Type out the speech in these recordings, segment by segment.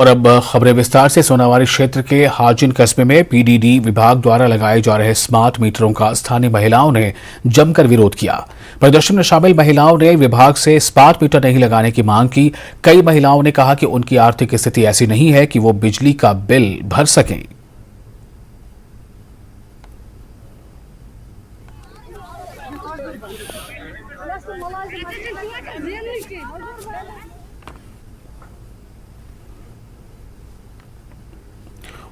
और अब खबरें विस्तार से। सोनावारी क्षेत्र के हाजिन कस्बे में पीडीडी विभाग द्वारा लगाए जा रहे स्मार्ट मीटरों का स्थानीय महिलाओं ने जमकर विरोध किया। प्रदर्शन में शामिल महिलाओं ने विभाग से स्मार्ट मीटर नहीं लगाने की मांग की। कई महिलाओं ने कहा कि उनकी आर्थिक स्थिति ऐसी नहीं है कि वो बिजली का बिल भर सकें।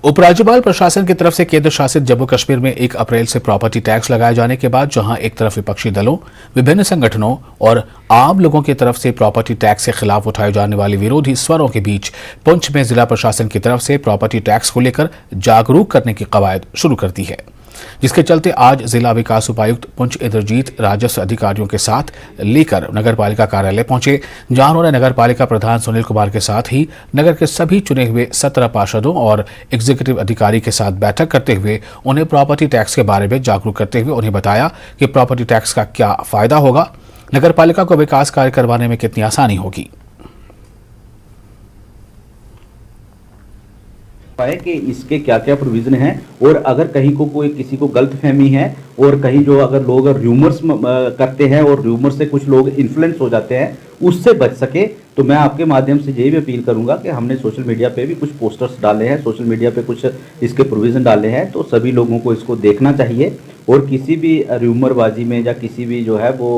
उपराज्यपाल प्रशासन की तरफ से केंद्र शासित जम्मू कश्मीर में 1 अप्रैल से प्रॉपर्टी टैक्स लगाए जाने के बाद जहां एक तरफ विपक्षी दलों, विभिन्न संगठनों और आम लोगों की तरफ से प्रॉपर्टी टैक्स के खिलाफ उठाए जाने वाले विरोधी स्वरों के बीच पुंछ में जिला प्रशासन की तरफ से प्रॉपर्टी टैक्स को लेकर जागरूक करने की कवायद शुरू कर दी है, जिसके चलते आज जिला विकास उपायुक्त पुंछ इंद्रजीत राजस्व अधिकारियों के साथ लेकर नगर पालिका कार्यालय पहुंचे, जहां उन्होंने नगर पालिका प्रधान सुनील कुमार के साथ ही नगर के सभी चुने हुए 17 पार्षदों और एग्जीक्यूटिव अधिकारी के साथ बैठक करते हुए उन्हें प्रॉपर्टी टैक्स के बारे में जागरूक करते हुए उन्हें बताया कि प्रॉपर्टी टैक्स का क्या फायदा होगा, नगर पालिका को विकास कार्य करवाने में कितनी आसानी होगी। कि इसके क्या क्या प्रोविजन है और अगर कहीं को कोई किसी को गलतफहमी है और कहीं जो अगर लोग र्यूमर्स करते हैं और र्यूमर से कुछ लोग इन्फ्लुएंस हो जाते हैं, उससे बच सके तो मैं आपके माध्यम से यही भी अपील करूंगा कि हमने सोशल मीडिया पे भी कुछ पोस्टर्स डाले हैं, सोशल मीडिया पे कुछ इसके प्रोविजन डाले हैं, तो सभी लोगों को इसको देखना चाहिए और किसी भी र्यूमरबाजी में या किसी भी जो है वो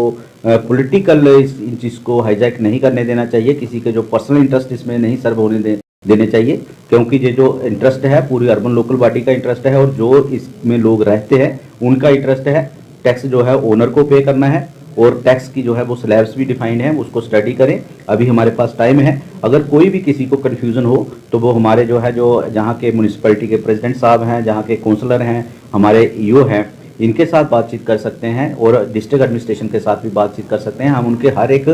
पॉलिटिकल इन चीज़ को हाईजैक नहीं करने देना चाहिए, किसी के जो पर्सनल इंटरेस्ट इसमें नहीं सर्व होने देने चाहिए, क्योंकि ये जो इंटरेस्ट है पूरी अर्बन लोकल बॉडी का इंटरेस्ट है और जो इसमें लोग रहते हैं उनका इंटरेस्ट है। टैक्स जो है ओनर को पे करना है और टैक्स की जो है वो स्लैब्स भी डिफाइंड है, उसको स्टडी करें, अभी हमारे पास टाइम है। अगर कोई भी किसी को कन्फ्यूज़न हो तो वो हमारे जो है जो जहाँ के म्यूनिसिपैलिटी के प्रेसिडेंट साहब हैं, जहाँ के काउंसलर हैं, हमारे ईओ हैं, इनके साथ बातचीत कर सकते हैं और डिस्ट्रिक्ट एडमिनिस्ट्रेशन के साथ भी बातचीत कर सकते हैं। हम उनके हर एक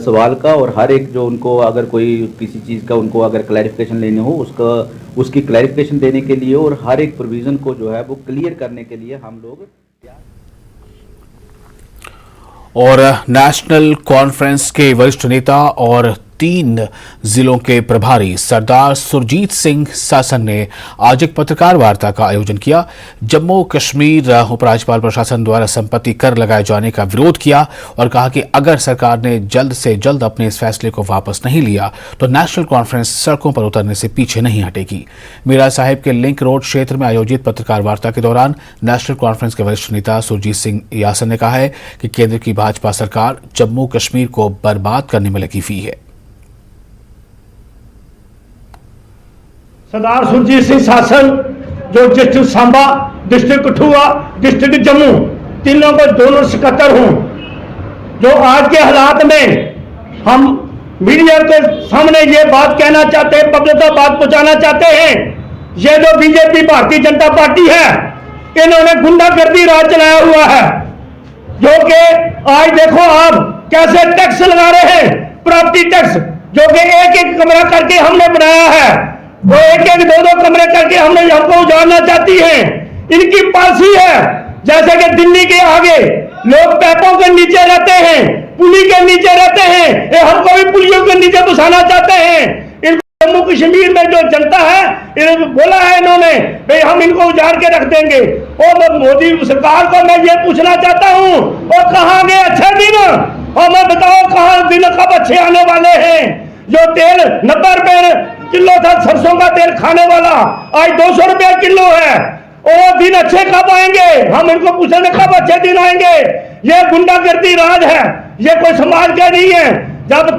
सवाल का और हर एक जो उनको अगर कोई किसी चीज़ का उनको अगर क्लैरिफिकेशन लेने हो उसकी क्लैरिफिकेशन देने के लिए और हर एक प्रोविज़न को जो है वो क्लियर करने के लिए हम लोग। और नेशनल कॉन्फ्रेंस के वरिष्ठ नेता और 3 जिलों के प्रभारी सरदार सुरजीत सिंह शासन ने आज एक पत्रकार वार्ता का आयोजन किया। जम्मू कश्मीर उपराज्यपाल प्रशासन द्वारा संपत्ति कर लगाए जाने का विरोध किया और कहा कि अगर सरकार ने जल्द से जल्द अपने इस फैसले को वापस नहीं लिया तो नेशनल कॉन्फ्रेंस सड़कों पर उतरने से पीछे नहीं हटेगी। मीरा साहिब के लिंक रोड क्षेत्र में आयोजित पत्रकार वार्ता के दौरान नेशनल कॉन्फ्रेंस के वरिष्ठ नेता सुरजीत सिंह यासन ने कहा है कि केंद्र की भाजपा सरकार जम्मू कश्मीर को बर्बाद करने में लगी हुई है। सरदार सुरजीत सिंह शासन जो district Samba, district Kathua, district Jammu तीनों को दोनों सकत्तर हूं, जो आज के हालात में हम मीडिया के सामने ये बात कहना चाहते हैं, पब्लिक तक बात पहुंचाना चाहते हैं। ये जो बीजेपी भारतीय जनता पार्टी है, इन्होंने गुंडागर्दी राज चलाया हुआ है, जो कि आज देखो आप कैसे टैक्स लगा रहे हैं, प्रॉपर्टी टैक्स, जो कि एक एक कमरा करके हमने बनाया है, वो एक एक 2-2 कमरे करके हमने हमको उजाड़ना चाहती हैं। इनकी पॉलिसी है जैसे कि दिल्ली के आगे लोग पैपों के नीचे रहते हैं, पुली के नीचे रहते हैं, ये हमको भी पुलियों के नीचे घुसाना चाहते हैं। इन जम्मू कश्मीर में जो जनता है बोला है इन्होंने भाई हम इनको उजाड़ के रख देंगे। और मोदी सरकार को मैं ये पूछना चाहता हूँ और कहाँ गए अच्छे दिन, और मैं बताओ कहाँ दिन कब अच्छे आने वाले हैं। जो तेल 90 रुपए किलो था सरसों का तेल खाने वाला, आज 200 रुपया किलो है। और दिन अच्छे कब आएंगे, हम इनको पूछेंगे कब अच्छे दिन आएंगे। ये गुंडागर्दी राज है, ये कोई समाज का नहीं है। जब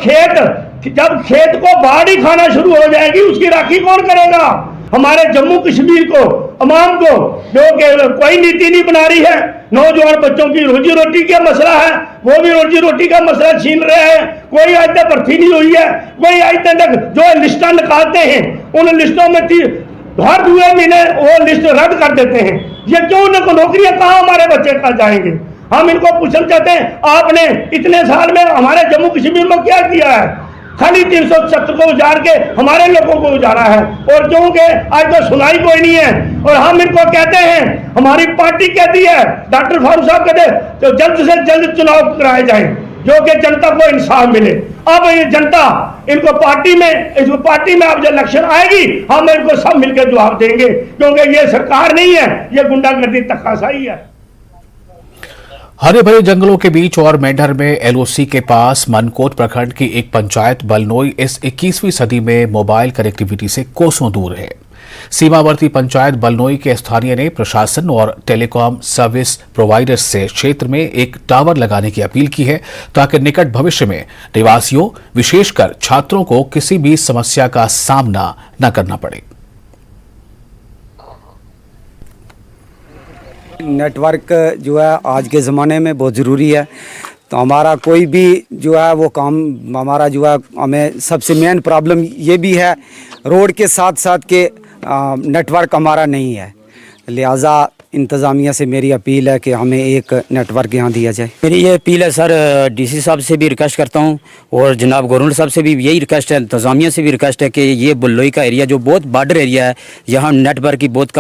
खेत को बाढ़ ही खाना शुरू हो जाएगी उसकी राखी कौन करेगा। हमारे जम्मू कश्मीर को अवाम को जो कोई नीति नहीं बना रही है। नौजवान बच्चों की रोजी रोटी का मसला है, वो भी रोजी रोटी का मसला छीन रहे हैं। कोई आज तक भर्ती नहीं हुई है, कोई आज तक जो लिस्टें निकालते हैं उन लिस्टों में हर 2 महीने वो लिस्ट रद्द कर देते हैं। ये क्यों, नौकरियां कहाँ हमारे बच्चे कहाँ जाएंगे। हम इनको पूछना चाहते हैं आपने इतने साल में हमारे जम्मू कश्मीर में क्या किया है। खाली 370 को उजाड़ के हमारे लोगों को उजाड़ा है, और क्योंकि आज तो सुनाई कोई नहीं है। और हम इनको कहते हैं, हमारी पार्टी कहती है, डॉक्टर फारूक साहब कहते हैं तो जल्द से जल्द चुनाव कराए जाए, जो कि जनता को इंसाफ मिले। अब ये जनता इनको पार्टी में अब जब इलेक्शन आएगी हम इनको सब मिलकर जवाब देंगे, क्योंकि ये सरकार नहीं है, ये गुंडागर्दी तकाशाही है। हरे भरे जंगलों के बीच और मेंढर में एलओसी के पास मनकोट प्रखंड की एक पंचायत बलनोई इस 21वीं सदी में मोबाइल कनेक्टिविटी से कोसों दूर है। सीमावर्ती पंचायत बलनोई के स्थानीय ने प्रशासन और टेलीकॉम सर्विस प्रोवाइडर्स से क्षेत्र में एक टावर लगाने की अपील की है ताकि निकट भविष्य में निवासियों विशेषकर छात्रों को किसी भी समस्या का सामना न करना पड़े। नेटवर्क जो है आज के ज़माने में बहुत ज़रूरी है, तो हमारा कोई भी जो है वो काम हमारा जो है हमें सबसे मेन प्रॉब्लम ये भी है रोड के साथ साथ के नेटवर्क हमारा नहीं है, लिहाजा इंतज़ामिया से मेरी अपील है कि हमें एक नेटवर्क यहाँ दिया जाए। मेरी ये अपील है सर, डीसी साहब से भी रिक्वेस्ट करता हूँ और जनाब गवर्नर साहब से भी यही रिक्वेस्ट है, इंतज़ामिया से भी रिक्वेस्ट है कि ये बलनोई का एरिया जो बहुत बॉर्डर एरिया है, यहाँ नेटवर्क की बहुत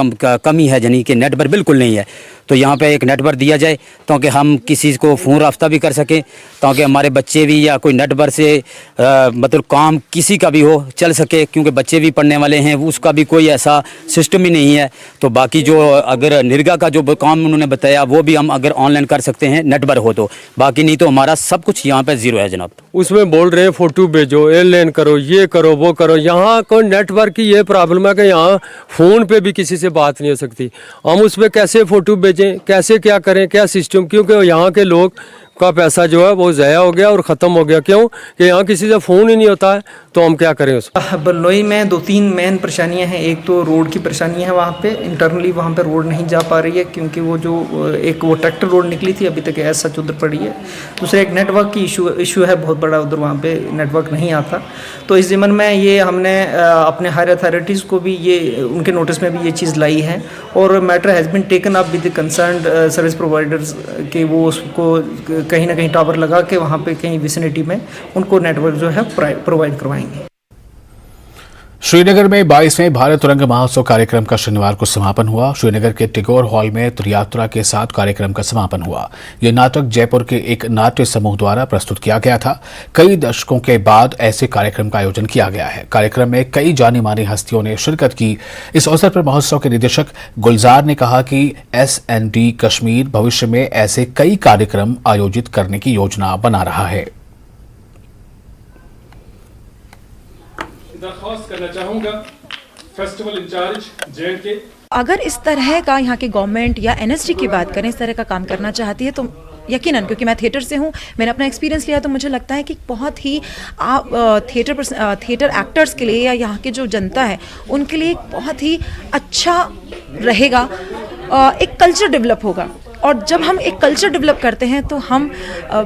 कमी है, यानी कि नेटवर्क बिल्कुल नहीं है, तो यहाँ पे एक नेटवर्क दिया जाए ताकि हम किसी को फ़ोन रास्ता भी कर सकें, ताकि हमारे बच्चे भी या कोई नेटवर्क से मतलब काम किसी का भी हो चल सके, क्योंकि बच्चे भी पढ़ने वाले हैं, उसका भी कोई ऐसा सिस्टम ही नहीं है। तो बाकी जो अगर निरगा का जो काम उन्होंने बताया वो भी हम अगर ऑनलाइन कर सकते हैं नेटवर्क हो तो, बाकी नहीं तो हमारा सब कुछ यहाँ पे ज़ीरो है जनाब। उसमें बोल रहे हैं फ़ोटो भेजो, एयरलाइन करो, ये करो वो करो, यहाँ कोई नेटवर्क की ये प्रॉब्लम है कि यहाँ फ़ोन पे भी किसी से बात नहीं हो सकती। हम उस पर कैसे फ़ोटो भेजें, कैसे क्या करें, क्या सिस्टम, क्योंकि यहाँ के लोग का पैसा जो है वो ज़ाया हो गया और ख़त्म हो गया। क्यों कि यहाँ किसी से फ़ोन ही नहीं होता है, तो हम क्या करें उसको। बलनोई में 2-3 मेन परेशानियां हैं। एक तो रोड की परेशानी है, वहाँ पे इंटरनली वहाँ पे रोड नहीं जा पा रही है, क्योंकि वो जो एक वो ट्रैक्टर रोड निकली थी अभी तक ऐसा उधर पड़ी है। दूसरा एक नेटवर्क की इशू है बहुत बड़ा, उधर वहाँ पे नेटवर्क नहीं आता। तो इस ज़मन में ये हमने अपने हायर अथॉरिटीज़ को भी ये उनके नोटिस में भी ये चीज़ लाई है और matter has been taken up with the concerned service providers के वो उसको कहीं ना कहीं टावर लगा के वहाँ पे कहीं विसिनिटी में उनको नेटवर्क जो है प्रोवाइड करवाएंगे। श्रीनगर में 22वें भारत रंग महोत्सव कार्यक्रम का शनिवार को समापन हुआ। श्रीनगर के टिगोर हॉल में त्रियात्रा के साथ कार्यक्रम का समापन हुआ। यह नाटक जयपुर के एक नाट्य समूह द्वारा प्रस्तुत किया गया था। कई दशकों के बाद ऐसे कार्यक्रम का आयोजन किया गया है। कार्यक्रम में कई जानी मानी हस्तियों ने शिरकत की। इस अवसर पर महोत्सव के निदेशक गुलजार ने कहा कि SND कश्मीर भविष्य में ऐसे कई कार्यक्रम आयोजित करने की योजना बना रहा है। दरख्वास्त करना चाहूंगा फेस्टिवल इंचार्ज JNK, अगर इस तरह का यहाँ की गवर्नमेंट या NSD की बात करें, इस तरह का काम करना चाहती है तो यकीनन, क्योंकि मैं थिएटर से हूँ, मैंने अपना एक्सपीरियंस लिया, तो मुझे लगता है कि बहुत ही थिएटर एक्टर्स के लिए या यहाँ की जो जनता है उनके लिए बहुत ही अच्छा रहेगा, एक कल्चर डेवलप होगा। और जब हम एक कल्चर डेवलप करते हैं तो हम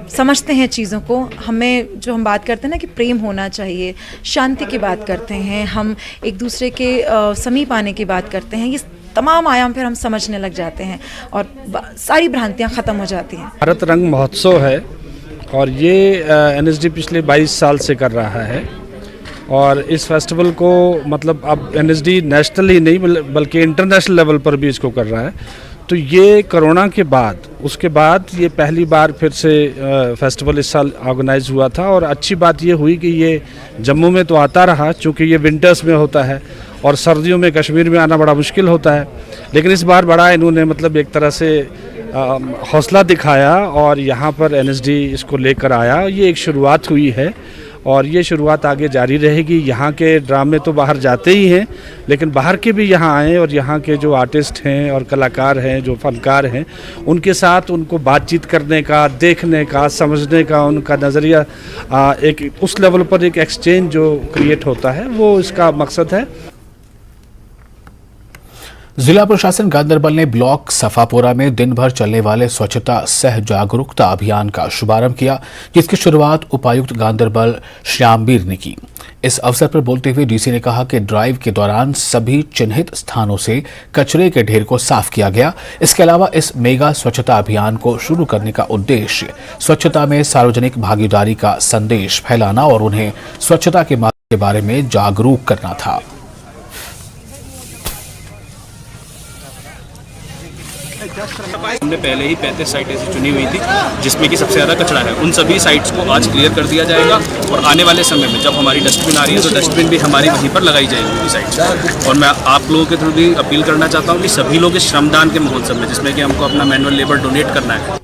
समझते हैं चीज़ों को, हमें जो हम बात करते हैं ना कि प्रेम होना चाहिए, शांति की बात करते हैं, हम एक दूसरे के समीप आने की बात करते हैं, ये तमाम आयाम फिर हम समझने लग जाते हैं और सारी भ्रांतियाँ ख़त्म हो जाती हैं। भारत रंग महोत्सव है और ये NSD पिछले 22 साल से कर रहा है और इस फेस्टिवल को मतलब अब NSD नेशनल ही नहीं बल्कि इंटरनेशनल लेवल पर भी इसको कर रहा है। तो ये कोरोना के बाद उसके बाद ये पहली बार फिर से फेस्टिवल इस साल ऑर्गेनाइज हुआ था और अच्छी बात ये हुई कि ये जम्मू में तो आता रहा, चूँकि ये विंटर्स में होता है और सर्दियों में कश्मीर में आना बड़ा मुश्किल होता है, लेकिन इस बार बड़ा इन्होंने मतलब एक तरह से हौसला दिखाया और यहाँ पर NSD इसको लेकर आया। ये एक शुरुआत हुई है और ये शुरुआत आगे जारी रहेगी। यहाँ के ड्रामे तो बाहर जाते ही हैं, लेकिन बाहर के भी यहाँ आएँ और यहाँ के जो आर्टिस्ट हैं और कलाकार हैं, जो फनकार हैं, उनके साथ उनको बातचीत करने का, देखने का, समझने का, उनका नज़रिया एक उस लेवल पर एक एक्सचेंज जो क्रिएट होता है, वो इसका मकसद है। जिला प्रशासन गांधरबल ने ब्लॉक सफापुरा में दिन भर चलने वाले स्वच्छता सह जागरूकता अभियान का शुभारंभ किया, जिसकी शुरुआत उपायुक्त गांधरबल श्यामबीर ने की। इस अवसर पर बोलते हुए डीसी ने कहा कि ड्राइव के दौरान सभी चिन्हित स्थानों से कचरे के ढेर को साफ किया गया। इसके अलावा इस मेगा स्वच्छता अभियान को शुरू करने का उद्देश्य स्वच्छता में सार्वजनिक भागीदारी का संदेश फैलाना और उन्हें स्वच्छता के महत्व के बारे में जागरूक करना था। हमने पहले ही 35 साइटें ऐसी चुनी हुई थी जिसमें कि सबसे ज़्यादा कचरा है। उन सभी साइट्स को आज क्लियर कर दिया जाएगा और आने वाले समय में जब हमारी डस्टबिन आ रही है तो डस्टबिन भी हमारी वहीं पर लगाई जाएगी पूरी साइट्स। और मैं आप लोगों के थ्रू भी अपील करना चाहता हूँ कि सभी लोग इस श्रमदान के महोत्सव में, जिसमें कि हमको अपना मैनुअल लेबर डोनेट करना है।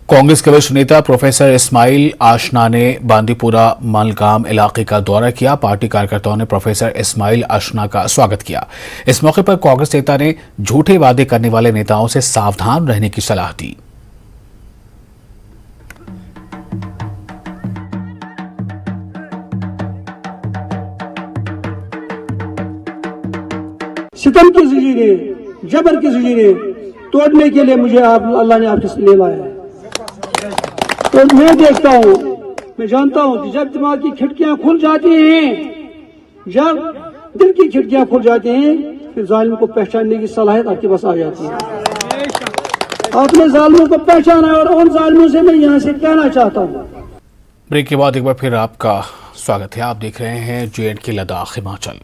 कांग्रेस के वरिष्ठ नेता प्रोफेसर इस्माइल आशना ने बांदीपुरा मालगाम इलाके का दौरा किया। पार्टी कार्यकर्ताओं ने प्रोफेसर इस्माइल आशना का स्वागत किया। इस मौके पर कांग्रेस नेता ने झूठे वादे करने वाले नेताओं से सावधान रहने की सलाह दी। सितम की ज़ंजीरें, जबर की ज़ंजीरें तोड़ने के लिए मुझे अल्लाह ने आपके लिए लाया है। तो मैं देखता हूँ, मैं जानता हूँ कि जब दिमाग की खिड़कियां खुल जाती हैं, जब दिल की खिड़कियां खुल जाती हैं, फिर जालिम को पहचानने की सलाहियत आपके पास आ जाती है। आपने जालिमों को पहचाना और उन जालिमों से मैं यहाँ से कहना चाहता हूँ। ब्रेक के बाद एक बार फिर आपका स्वागत है। आप देख रहे हैं JNK लद्दाख हिमाचल।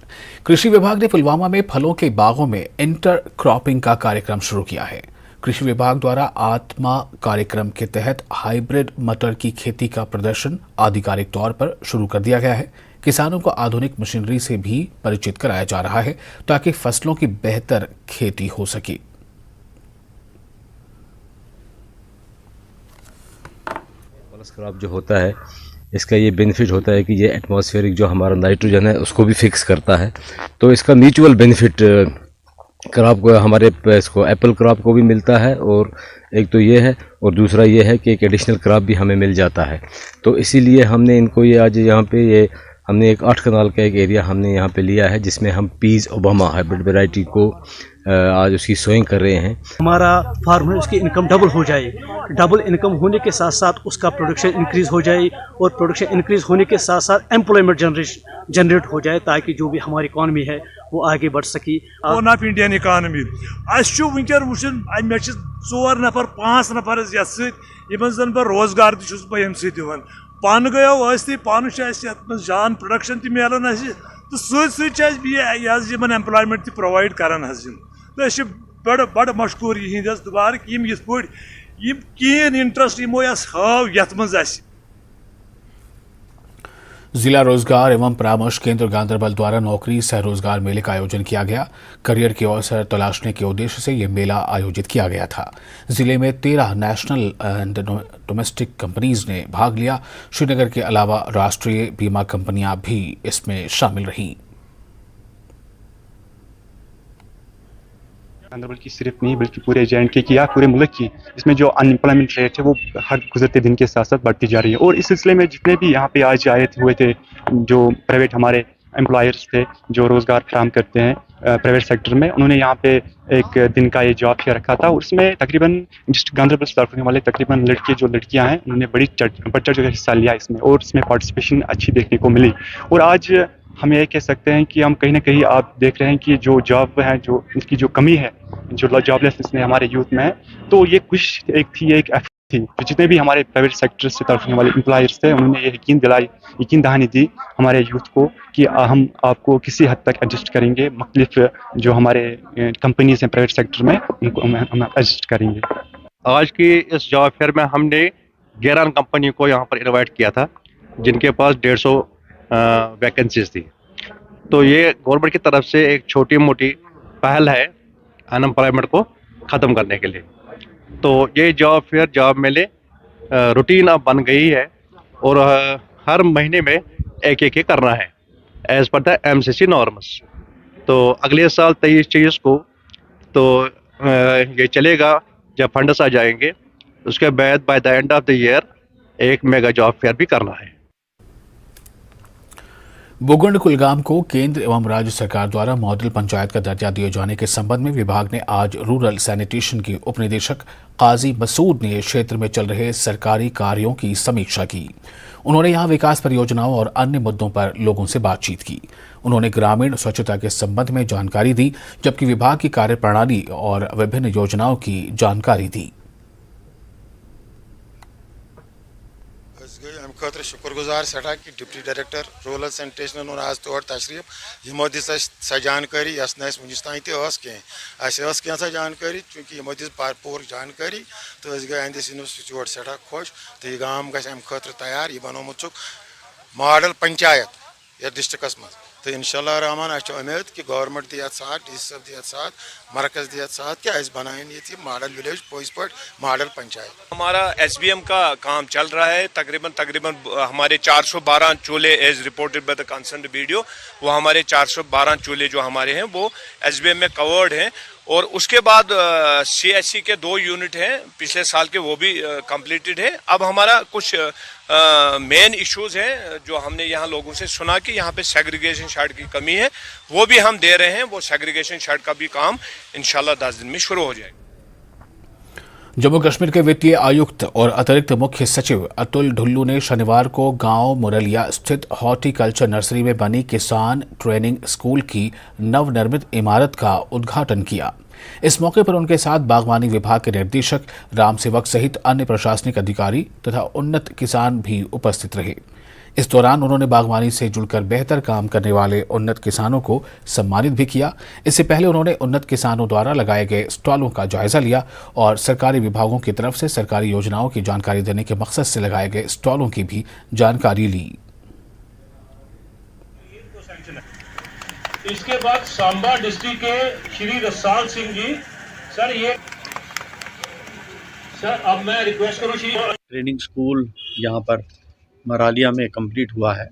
कृषि विभाग ने पुलवामा में फलों के बागों में इंटर क्रॉपिंग का कार्यक्रम शुरू किया है। कृषि विभाग द्वारा आत्मा कार्यक्रम के तहत हाइब्रिड मटर की खेती का प्रदर्शन आधिकारिक तौर पर शुरू कर दिया गया है। किसानों को आधुनिक मशीनरी से भी परिचित कराया जा रहा है ताकि फसलों की बेहतर खेती हो सके। क्रॉप जो होता है इसका ये बेनिफिट होता है कि ये एटमॉस्फेरिक जो हमारा नाइट्रोजन है उसको भी फिक्स करता है। तो इसका म्यूचुअल बेनिफिट क्रॉप को, हमारे इसको एप्पल क्रॉप को भी मिलता है। और एक तो ये है और दूसरा ये है कि एक एडिशनल क्रॉप भी हमें मिल जाता है। तो इसीलिए हमने इनको ये आज यहाँ पे ये हमने एक 8 कनाल का एक एरिया हमने यहाँ पे लिया है जिसमें हम पीस ओबामा हाइब्रिड वैरायटी को आज उसकी सोइंग कर रहे हैं। हमारा फार्मर उसकी इनकम डबल हो जाए, डबल इनकम होने के साथ साथ उसका प्रोडक्शन इंक्रीज़ हो जाए और प्रोडक्शन इंक्रीज़ होने के साथ साथ एम्प्लॉयमेंट जनरेट हो जाए ताकि जो भी हमारी इकॉनमी है वो आगे बढ़ सके। ऑन ऑफ इंडियन इकॉनमी वुनकन वुचन मे 4 नफर 5 नफर यमन बह रोजगार दिन पान गयो पान जान प्रोडक्शन मिलान तो सत एम्प्लॉयमेंट प्रोवाइड करान तो बड़ मशकूर यहिंद दोबारा कि यम कीन इंटरेस्ट यमो हाव यथ मज। जिला रोजगार एवं परामर्श केंद्र गांधरबल द्वारा नौकरी सह रोजगार मेले का आयोजन किया गया। करियर के अवसर तलाशने के उद्देश्य से यह मेला आयोजित किया गया था। जिले में 13 नेशनल एंड डोमेस्टिक कंपनीज ने भाग लिया। श्रीनगर के अलावा राष्ट्रीय बीमा कंपनियां भी इसमें शामिल रहीं। गांधरबल की सिर्फ नहीं बल्कि पूरे JNK की या पूरे मुल्क की इसमें जो अनएम्प्लॉयमेंट रेट है वो हर गुजरते दिन के साथ साथ बढ़ती जा रही है। और इस सिलसिले में जितने भी यहाँ पे आज आए हुए थे जो प्राइवेट हमारे एम्प्लॉयर्स थे जो रोज़गार फराहम करते हैं प्राइवेट सेक्टर में, उन्होंने यहाँ पे एक दिन का ये जॉब फेयर रखा था। और उसमें तकरीबन गांधरबल से ताल्लुक़ रखने वाले तकरीबन लड़के जो लड़कियाँ हैं उन्होंने बड़ी बढ़ चढ़ कर हिस्सा लिया इसमें और इसमें पार्टिसिपेशन अच्छी देखने को मिली। और आज हम ये कह सकते हैं कि हम कहीं ना कहीं आप देख रहे हैं कि जो जॉब है जो इसकी जो कमी है जो जॉबलेसनेस में हमारे यूथ में है, तो ये कुछ एक थी, एक एफर्ट थी। तो जितने भी हमारे प्राइवेट सेक्टर से ताल्लुक़ रखने वाले एम्प्लॉयर्स थे उन्होंने ये यकीन दहानी दी हमारे यूथ को कि हम आपको किसी हद तक एडजस्ट करेंगे, मुख्तलिफ जो हमारे कंपनीज हैं प्राइवेट सेक्टर में उनको हम एडजस्ट करेंगे। आज की इस जॉब फेयर में हमने 11 कंपनी को यहाँ पर इन्वाइट किया था जिनके पास 150 वैकेंसीज थी। तो ये गवर्नमेंट की तरफ से एक छोटी मोटी पहल है अनएम्प्लॉयमेंट को ख़त्म करने के लिए। तो ये जॉब फेयर जॉब मेले रूटीन अब बन गई है और हर महीने में एक करना है as per the MCC norms. तो अगले साल 23-24 को तो ये चलेगा जब फंड्स आ जाएंगे। उसके बाद by the end of the year एक मेगा जॉब फेयर भी करना है। बुगंड कुलगाम को केंद्र एवं राज्य सरकार द्वारा मॉडल पंचायत का दर्जा दिए जाने के संबंध में विभाग ने आज रूरल सैनिटेशन के उपनिदेशक काजी मसूद ने क्षेत्र में चल रहे सरकारी कार्यों की समीक्षा की। उन्होंने यहां विकास परियोजनाओं और अन्य मुद्दों पर लोगों से बातचीत की। उन्होंने ग्रामीण स्वच्छता के संबंध में जानकारी दी, जबकि विभाग की कार्यप्रणाली और विभिन्न योजनाओं की जानकारी दी। खतर शुक्रगुजार सठा कि deputy director rural sanitation own आज तौर तशरीफ यमो दिस सा जानकारी यस वनिस तान कह जानकारी चूँकि यमो दिस भरपूर जानकारी तो गई अहंदिस यूनिवर्सिटी सठा खुश तो यह गाँव गि अमे खतर तैयार यह बनोमुत मॉडल पंचायत ये डिस्ट्रिक्स मज तो इंशाल्लाह रहमान उम्मीद कि गवर्नमेंट दी साथ डी सी साहब दी साथ मरकज दी साथ कि अस बनाएं ये मॉडल विलेज पोज पर मॉडल पंचायत। हमारा SBM का काम चल रहा है, तकरीबन हमारे 412 चूल्हे as reported by the concerned video, वो हमारे 412 चूल्हे जो हमारे हैं वो SBM में कवर्ड हैं। और उसके बाद CHC के 2 यूनिट हैं पिछले साल के, वो भी कंप्लीटेड है। अब हमारा कुछ मेन इश्यूज हैं जो हमने यहाँ लोगों से सुना कि यहाँ पे सेग्रीगेशन शेड की कमी है, वो भी हम दे रहे हैं। वो सेग्रीगेशन शेड का भी काम इंशाल्लाह 10 दिन में शुरू हो जाएगा। जम्मू कश्मीर के वित्तीय आयुक्त और अतिरिक्त मुख्य सचिव अतुल ढुल्लू ने शनिवार को गांव मुरलिया स्थित हॉर्टिकल्चर नर्सरी में बनी किसान ट्रेनिंग स्कूल की नवनिर्मित इमारत का उद्घाटन किया। इस मौके पर उनके साथ बागवानी विभाग के निर्देशक राम सेवक सहित अन्य प्रशासनिक अधिकारी तथा उन्नत किसान भी उपस्थित रहे। इस दौरान उन्होंने बागवानी से जुड़कर बेहतर काम करने वाले उन्नत किसानों को सम्मानित भी किया। इससे पहले उन्होंने उन्नत किसानों द्वारा लगाए गए स्टॉलों का जायजा लिया और सरकारी विभागों की तरफ से सरकारी योजनाओं की जानकारी देने के मकसद से लगाए गए स्टॉलों की भी जानकारी ली। इसके बाद सांबा डिस्ट्रिक्ट के श्री रसाल सिंह जी सर अब मैं रिक्वेस्ट करूं ट्रेनिंग स्कूल यहाँ पर मरालिया में कंप्लीट हुआ है।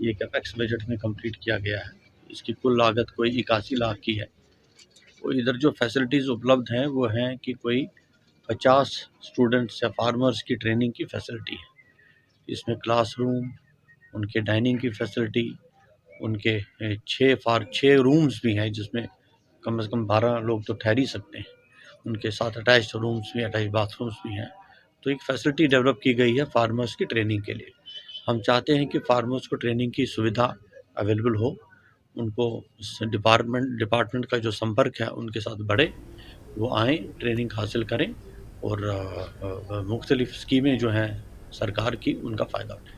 ये कैपेक्स बजट में कंप्लीट किया गया है। इसकी कुल लागत कोई 81 लाख की है। तो इधर जो फैसिलिटीज़ उपलब्ध हैं वो हैं कि कोई 50 स्टूडेंट्स या फार्मर्स की ट्रेनिंग की फैसिलिटी है। इसमें क्लासरूम, उनके डाइनिंग की फैसिलिटी, उनके 6 रूम्स भी हैं जिसमें कम से कम 12 लोग तो ठहर ही सकते हैं। उनके साथ अटैच रूम्स भी, अटैच बाथरूम्स भी हैं। तो एक फैसिलिटी डेवलप की गई है फार्मर्स की ट्रेनिंग के लिए। हम चाहते हैं कि फार्मर्स को ट्रेनिंग की सुविधा अवेलेबल हो, उनको डिपार्टमेंट का जो संपर्क है उनके साथ बढ़े, वो आएँ, ट्रेनिंग हासिल करें और मुख्तलिफ स्कीमें जो हैं सरकार की उनका फ़ायदा उठाएं।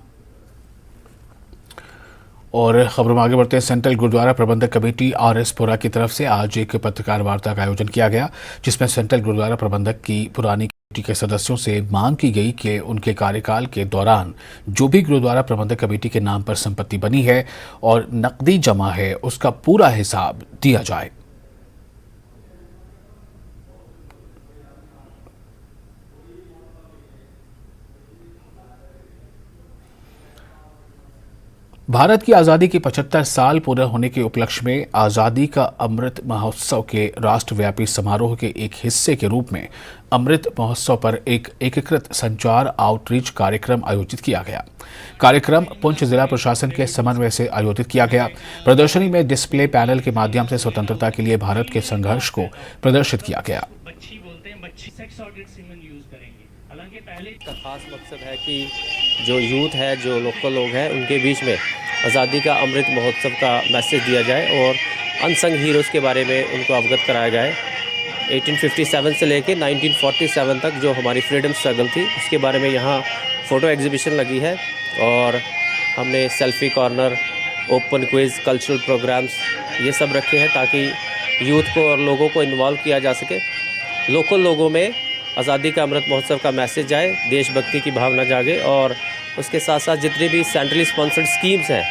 और खबरों में आगे बढ़ते हैं। सेंट्रल गुरुद्वारा प्रबंधक कमेटी RS पुरा की तरफ से आज एक पत्रकार वार्ता का आयोजन किया गया, जिसमें सेंट्रल गुरुद्वारा प्रबंधक की पुरानी कमेटी के सदस्यों से मांग की गई कि उनके कार्यकाल के दौरान जो भी गुरुद्वारा प्रबंधक कमेटी के नाम पर संपत्ति बनी है और नकदी जमा है उसका पूरा हिसाब दिया जाए। भारत की आज़ादी के 75 साल पूरे होने के उपलक्ष्य में आज़ादी का अमृत महोत्सव के राष्ट्रव्यापी समारोह के एक हिस्से के रूप में अमृत महोत्सव पर एक एकीकृत संचार आउटरीच कार्यक्रम आयोजित किया गया। कार्यक्रम पुंछ जिला प्रशासन के समन्वय से आयोजित किया गया। प्रदर्शनी में डिस्प्ले पैनल के माध्यम से स्वतंत्रता के लिए भारत के संघर्ष को प्रदर्शित किया गया। का खास मकसद है कि जो यूथ है, जो लोकल लोग हैं, उनके बीच में आज़ादी का अमृत महोत्सव का मैसेज दिया जाए और अनसंग हीरोज़ के बारे में उनको अवगत कराया जाए। 1857 से लेकर 1947 तक जो हमारी फ्रीडम स्ट्रगल थी उसके बारे में यहाँ फ़ोटो एग्जीबिशन लगी है और हमने selfie corner, open quiz, cultural programs ये सब रखे हैं ताकि यूथ को और लोगों को इन्वॉल्व किया जा सके। लोकल लोगों में आज़ादी का अमृत महोत्सव का मैसेज जाए, देशभक्ति की भावना जागे और उसके साथ साथ जितने भी सेंट्रली स्पॉन्सर्ड स्कीम्स हैं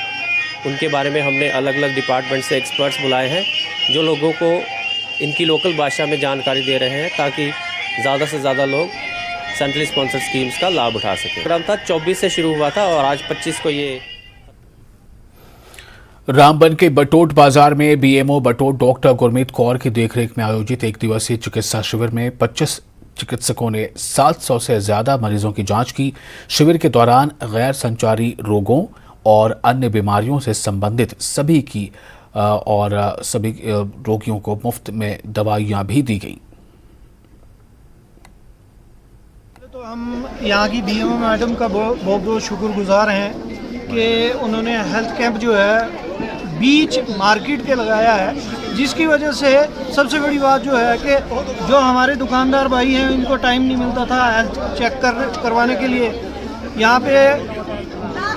उनके बारे में हमने अलग अलग डिपार्टमेंट से एक्सपर्ट्स बुलाए हैं जो लोगों को इनकी लोकल भाषा में जानकारी दे रहे हैं ताकि ज़्यादा से ज़्यादा लोग सेंट्रली स्पॉन्सर्ड स्कीम्स का लाभ उठा सकें। प्रोग्राम था 24 से शुरू हुआ था और आज 25 को ये रामबन के बटोट बाजार में BMO बटोट डॉक्टर गुरमीत कौर की देखरेख में आयोजित एक दिवसीय चिकित्सा शिविर में 25 चिकित्सकों ने 700 से ज्यादा मरीजों की जांच की। शिविर के दौरान गैर संचारी रोगों और अन्य बीमारियों से संबंधित सभी रोगियों को मुफ्त में दवाइयां भी दी गई। तो हम यहाँ की BMO मैडम का बहुत बहुत शुक्रगुजार हैं कि उन्होंने हेल्थ कैंप जो है बीच मार्केट के लगाया है, जिसकी वजह से सबसे बड़ी बात जो है कि जो हमारे दुकानदार भाई हैं इनको टाइम नहीं मिलता था हेल्थ चेक करवाने के लिए। यहाँ पे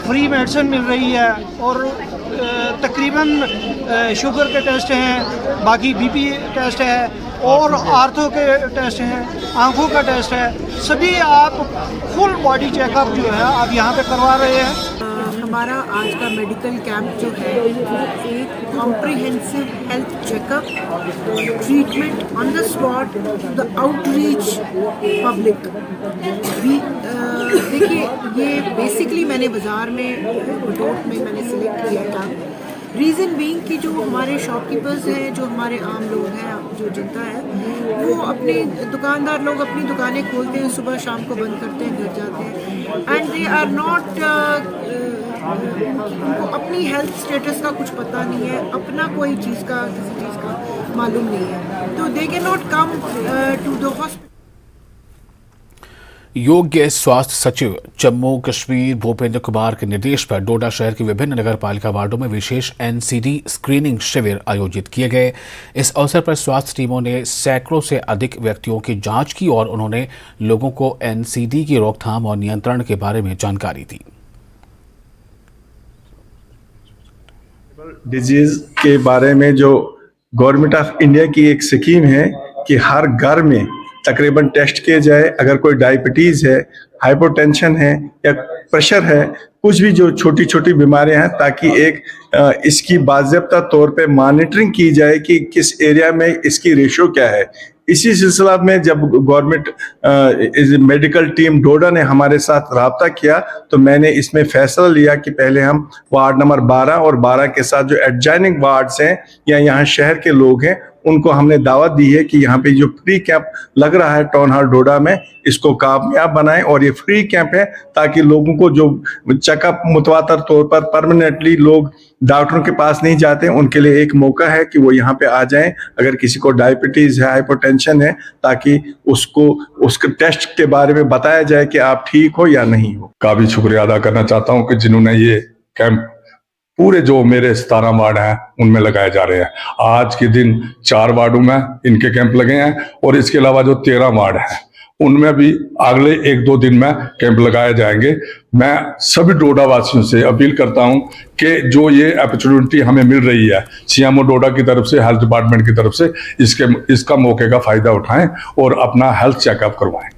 फ्री मेडिसिन मिल रही है और तकरीबन शुगर के टेस्ट हैं, बाकी बीपी टेस्ट है और आर्थो के टेस्ट हैं, आंखों का टेस्ट है, सभी आप फुल बॉडी चेकअप जो है आप यहाँ पे करवा रहे हैं। हमारा आज का मेडिकल कैंप जो है एक comprehensive health checkup, treatment on the spot, the outreach public भी। देखिए, ये बेसिकली मैंने बाज़ार में बटोट में मैंने सिलेक्ट किया था, रीज़न बीइंग कि जो हमारे शॉपकीपर्स हैं, जो हमारे आम लोग हैं, जो जनता है, वो अपने दुकानदार लोग अपनी दुकानें खोलते हैं, सुबह शाम को बंद करते हैं, घर जाते हैं, एंड दे आर नॉट अपनी हेल्थ स्टेटस का कुछ पता नहीं है, अपना कोई चीज़ का किसी चीज़ का मालूम नहीं है, तो they can not come to the hospital. योग्य स्वास्थ्य सचिव जम्मू कश्मीर भूपेंद्र कुमार के निर्देश पर डोडा शहर की विभिन्न नगर पालिका वार्डों में विशेष एनसीडी स्क्रीनिंग शिविर आयोजित किए गए। इस अवसर पर स्वास्थ्य टीमों ने सैकड़ों से अधिक व्यक्तियों की जांच की और उन्होंने लोगों को एनसीडी की रोकथाम और नियंत्रण के बारे में जानकारी दी। डिजीज के बारे में जो गवर्नमेंट ऑफ इंडिया की एक स्कीम है कि हर घर में तकरीबन टेस्ट किए जाए, अगर कोई डायबिटीज है, हाइपोटेंशन है या प्रेशर है, कुछ भी जो छोटी छोटी बीमारियां हैं, ताकि एक इसकी बाज़ाब्ता तौर पे मॉनिटरिंग की जाए कि किस एरिया में इसकी रेशो क्या है। इसी सिलसिला में जब गवर्नमेंट मेडिकल टीम डोडा ने हमारे साथ रब्ता किया तो मैंने इसमें फैसला लिया कि पहले हम वार्ड नंबर 12 और 12 के साथ जो एडजॉइनिंग वार्ड्स हैं या यहाँ शहर के लोग हैं उनको हमने दावत दी है कि यहाँ पे जो फ्री कैंप लग रहा है टाउन हॉल डोडा में, इसको कामयाब बनाएं। और ये फ्री कैंप है ताकि लोगों को जो चेकअप मुतवातर तौर पर परमानेंटली लोग डॉक्टरों के पास नहीं जाते, उनके लिए एक मौका है कि वो यहाँ पे आ जाएं। अगर किसी को डायबिटीज है, हाइपोटेंशन है, ताकि उसको उसके टेस्ट के बारे में बताया जाए कि आप ठीक हो या नहीं हो। का भी शुक्रिया अदा करना चाहता हूँ कि जिन्होंने ये कैंप पूरे जो मेरे 17 वार्ड हैं उनमें लगाए जा रहे हैं। आज के दिन 4 वार्डों में इनके कैंप लगे हैं और इसके अलावा जो 13 वार्ड हैं उनमें भी अगले 1-2 दिन में कैंप लगाए जाएंगे। मैं सभी डोडा वासियों से अपील करता हूं कि जो ये अपॉर्चुनिटी हमें मिल रही है सीएमओ डोडा की तरफ से, हेल्थ डिपार्टमेंट की तरफ से, इसका मौके का फायदा उठाएं और अपना हेल्थ चेकअप करवाएं।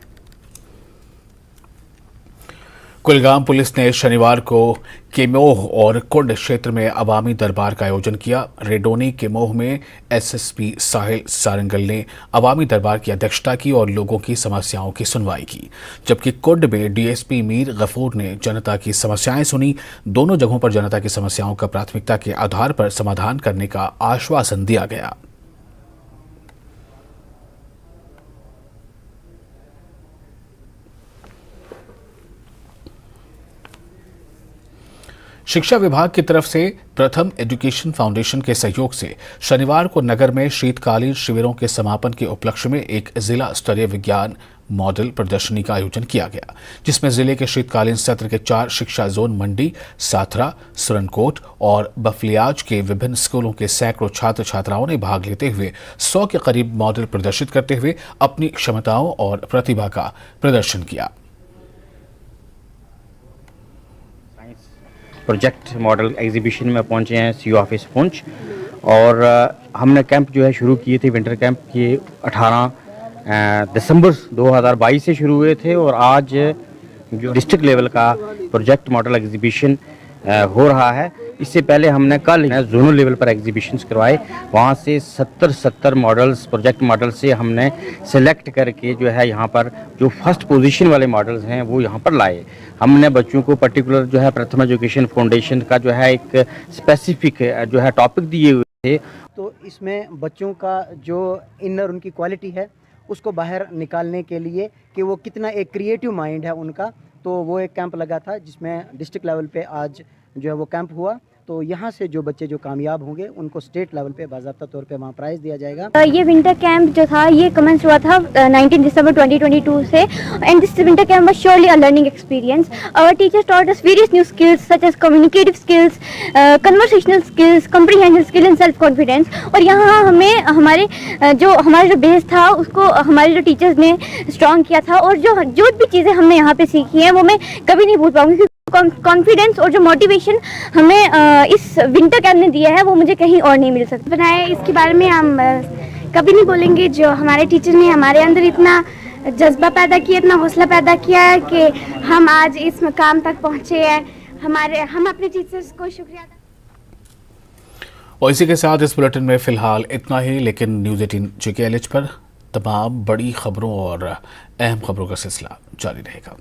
कुलगाम पुलिस ने शनिवार को केमोह और कुंड क्षेत्र में अवामी दरबार का आयोजन किया। रेडोनी केमोह में एसएसपी साहिल सारंगल ने अवामी दरबार की अध्यक्षता की और लोगों की समस्याओं की सुनवाई की, जबकि कुंड में डीएसपी मीर गफूर ने जनता की समस्याएं सुनी। दोनों जगहों पर जनता की समस्याओं का प्राथमिकता के आधार पर समाधान करने का आश्वासन दिया गया। शिक्षा विभाग की तरफ से प्रथम एजुकेशन फाउंडेशन के सहयोग से शनिवार को नगर में शीतकालीन शिविरों के समापन के उपलक्ष्य में एक जिला स्तरीय विज्ञान मॉडल प्रदर्शनी का आयोजन किया गया, जिसमें जिले के शीतकालीन सत्र के 4 शिक्षा जोन मंडी, साथरा, सुरनकोट और बफलियाज के विभिन्न स्कूलों के सैकड़ों छात्र छात्राओं ने भाग लेते हुए 100 के करीब मॉडल प्रदर्शित करते हुए अपनी क्षमताओं और प्रतिभा का प्रदर्शन किया। प्रोजेक्ट मॉडल एग्जीबिशन में पहुंचे हैं सीओ ऑफिस पुंछ, और हमने कैंप जो है शुरू किए थे, विंटर कैंप ये 18 दिसंबर 2022 से शुरू हुए थे और आज जो डिस्ट्रिक्ट लेवल का प्रोजेक्ट मॉडल एग्जीबिशन हो रहा है। इससे पहले हमने कल जोनल लेवल पर एग्जीबिशंस करवाए, वहाँ से 70 मॉडल्स, प्रोजेक्ट मॉडल से हमने सेलेक्ट करके जो है यहाँ पर जो फर्स्ट पोजीशन वाले मॉडल्स हैं वो यहाँ पर लाए। हमने बच्चों को पर्टिकुलर जो है प्रथम एजुकेशन फाउंडेशन का जो है एक स्पेसिफिक जो है टॉपिक दिए हुए थे। तो इसमें बच्चों का जो इनर उनकी क्वालिटी है उसको बाहर निकालने के लिए कि वो कितना एक क्रिएटिव माइंड है उनका, तो वो एक कैंप लगा था जिसमें डिस्ट्रिक्ट लेवल पे आज जो है वो कैंप हुआ। तो यहाँ से जो बच्चे जो कामयाब होंगे उनको स्टेट लेवल पे बाज़ाब्ता तौर पे वहाँ प्राइज़ दिया जाएगा। ये विंटर कैंप जो था ये कमेंस हुआ था 19 दिसंबर 2022 से, and this winter camp was surely a learning experience. Our teachers taught us various new skills such as communicative skills, conversational skills, comprehension skill and self confidence. और यहाँ हमें हमारा जो बेस था उसको हमारे जो टीचर्स ने स्ट्रॉन्ग किया था, और जो भी चीज़ें हमने यहाँ पे सीखी हैं वो मैं कभी नहीं भूल पाऊँगी। कॉन्फिडेंस और जो मोटिवेशन हमें इस विंटर कैंप ने दिया है वो मुझे कहीं और नहीं मिल सकता। बनाए इसके बारे में हम कभी नहीं बोलेंगे। जो हमारे टीचर ने हमारे अंदर इतना जज्बा पैदा किया, इतना हौसला पैदा किया है कि हम आज इस मकाम तक पहुँचे हैं। हम अपने टीचर्स को शुक्रिया। और इसी के साथ इस बुलेटिन में फिलहाल इतना ही, लेकिन न्यूज़ 18 JKLH पर तमाम बड़ी खबरों और अहम खबरों का सिलसिला जारी रहेगा।